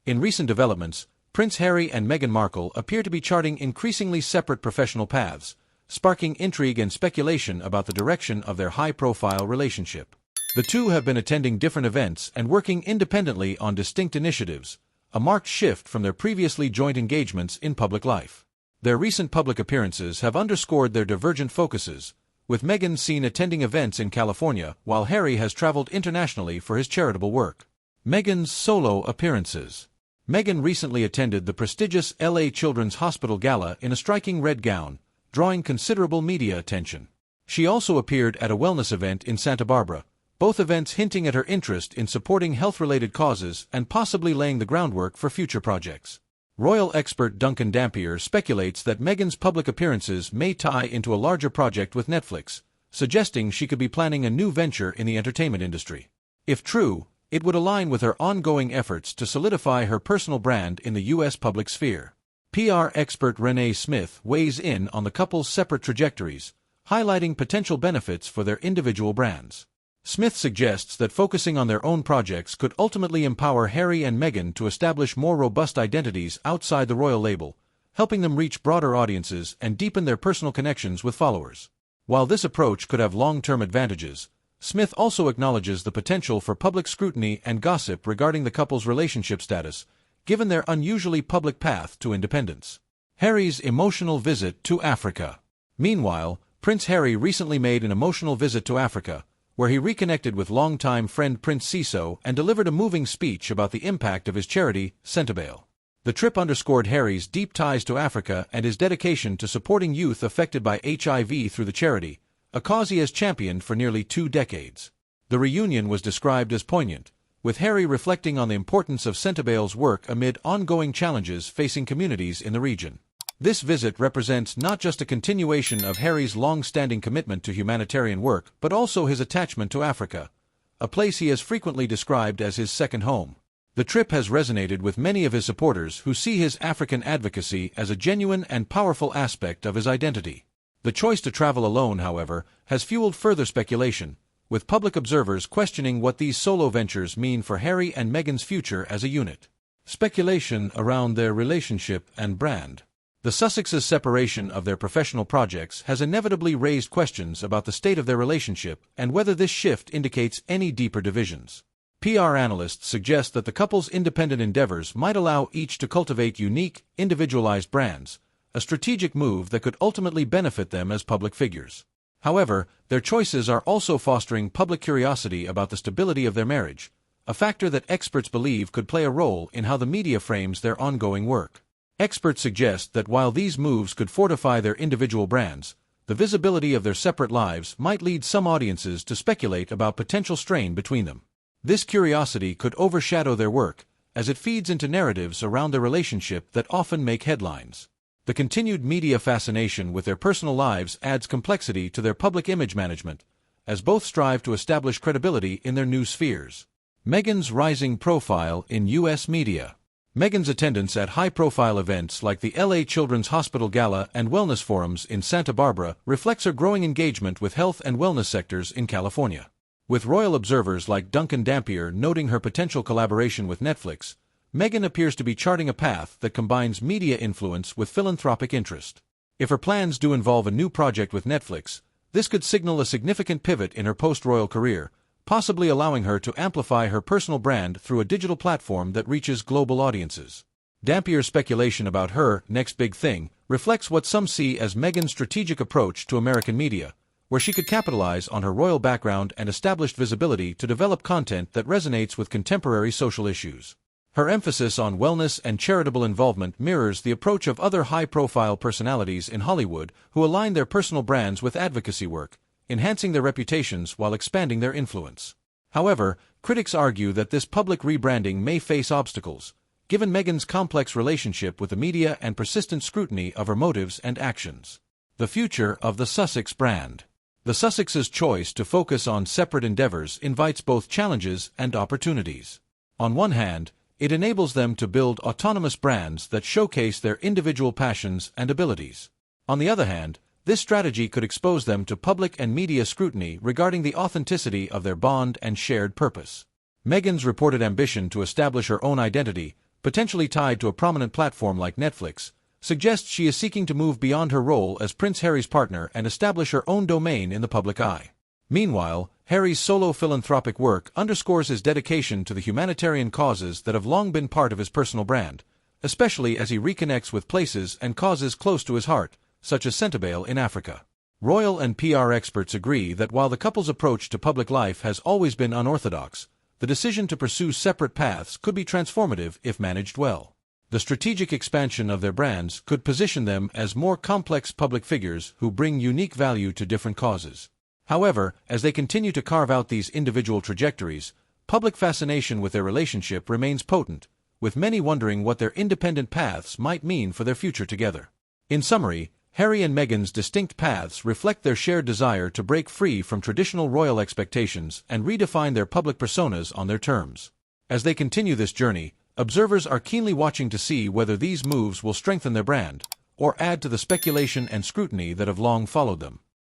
In recent developments, Prince Harry and Meghan Markle appear to be charting increasingly separate professional paths, sparking intrigue and speculation about the direction of their high-profile relationship. The two have been attending different events and working independently on distinct initiatives, a marked shift from their previously joint engagements in public life. Their recent public appearances have underscored their divergent focuses, with Meghan seen attending events in California while Harry has traveled internationally for his charitable work. Meghan's solo appearances. Meghan recently attended the prestigious LA Children's Hospital Gala in a striking red gown, drawing considerable media attention. She also appeared at a wellness event in Santa Barbara, both events hinting at her interest in supporting health-related causes and possibly laying the groundwork for future projects. Royal expert Duncan Dampier speculates that Meghan's public appearances may tie into a larger project with Netflix, suggesting she could be planning a new venture in the entertainment industry. If true, it would align with her ongoing efforts to solidify her personal brand in the U.S. public sphere. PR expert Renee Smith weighs in on the couple's separate trajectories, highlighting potential benefits for their individual brands. Smith suggests that focusing on their own projects could ultimately empower Harry and Meghan to establish more robust identities outside the royal label, helping them reach broader audiences and deepen their personal connections with followers. While this approach could have long-term advantages, Smith also acknowledges the potential for public scrutiny and gossip regarding the couple's relationship status, given their unusually public path to independence. Harry's emotional visit to Africa. Meanwhile, Prince Harry recently made an emotional visit to Africa, where he reconnected with longtime friend Prince Seeso and delivered a moving speech about the impact of his charity, Centabale. The trip underscored Harry's deep ties to Africa and his dedication to supporting youth affected by HIV through the charity, a cause he has championed for nearly 2 decades. The reunion was described as poignant, with Harry reflecting on the importance of Centabale's work amid ongoing challenges facing communities in the region. This visit represents not just a continuation of Harry's long-standing commitment to humanitarian work, but also his attachment to Africa, a place he has frequently described as his second home. The trip has resonated with many of his supporters who see his African advocacy as a genuine and powerful aspect of his identity. The choice to travel alone, however, has fueled further speculation, with public observers questioning what these solo ventures mean for Harry and Meghan's future as a unit. Speculation around their relationship and brand. The Sussexes' separation of their professional projects has inevitably raised questions about the state of their relationship and whether this shift indicates any deeper divisions. PR analysts suggest that the couple's independent endeavors might allow each to cultivate unique, individualized brands, a strategic move that could ultimately benefit them as public figures. However, their choices are also fostering public curiosity about the stability of their marriage, a factor that experts believe could play a role in how the media frames their ongoing work. Experts suggest that while these moves could fortify their individual brands, the visibility of their separate lives might lead some audiences to speculate about potential strain between them. This curiosity could overshadow their work, as it feeds into narratives around their relationship that often make headlines. The continued media fascination with their personal lives adds complexity to their public image management, as both strive to establish credibility in their new spheres. Meghan's rising profile in U.S. media. Meghan's attendance at high-profile events like the LA Children's Hospital Gala and wellness forums in Santa Barbara reflects her growing engagement with health and wellness sectors in California. With royal observers like Duncan Dampier noting her potential collaboration with Netflix, Meghan appears to be charting a path that combines media influence with philanthropic interest. If her plans do involve a new project with Netflix, this could signal a significant pivot in her post-royal career, possibly allowing her to amplify her personal brand through a digital platform that reaches global audiences. Dampier's speculation about her next big thing reflects what some see as Meghan's strategic approach to American media, where she could capitalize on her royal background and established visibility to develop content that resonates with contemporary social issues. Her emphasis on wellness and charitable involvement mirrors the approach of other high-profile personalities in Hollywood who align their personal brands with advocacy work, enhancing their reputations while expanding their influence. However, critics argue that this public rebranding may face obstacles, given Meghan's complex relationship with the media and persistent scrutiny of her motives and actions. The future of the Sussex brand. The Sussexes' choice to focus on separate endeavors invites both challenges and opportunities. On one hand, it enables them to build autonomous brands that showcase their individual passions and abilities. On the other hand, this strategy could expose them to public and media scrutiny regarding the authenticity of their bond and shared purpose. Meghan's reported ambition to establish her own identity, potentially tied to a prominent platform like Netflix, suggests she is seeking to move beyond her role as Prince Harry's partner and establish her own domain in the public eye. Meanwhile, Harry's solo philanthropic work underscores his dedication to the humanitarian causes that have long been part of his personal brand, especially as he reconnects with places and causes close to his heart, such as Centibale in Africa. Royal and PR experts agree that while the couple's approach to public life has always been unorthodox, the decision to pursue separate paths could be transformative if managed well. The strategic expansion of their brands could position them as more complex public figures who bring unique value to different causes. However, as they continue to carve out these individual trajectories, public fascination with their relationship remains potent, with many wondering what their independent paths might mean for their future together. In summary, Harry and Meghan's distinct paths reflect their shared desire to break free from traditional royal expectations and redefine their public personas on their terms. As they continue this journey, observers are keenly watching to see whether these moves will strengthen their brand or add to the speculation and scrutiny that have long followed them.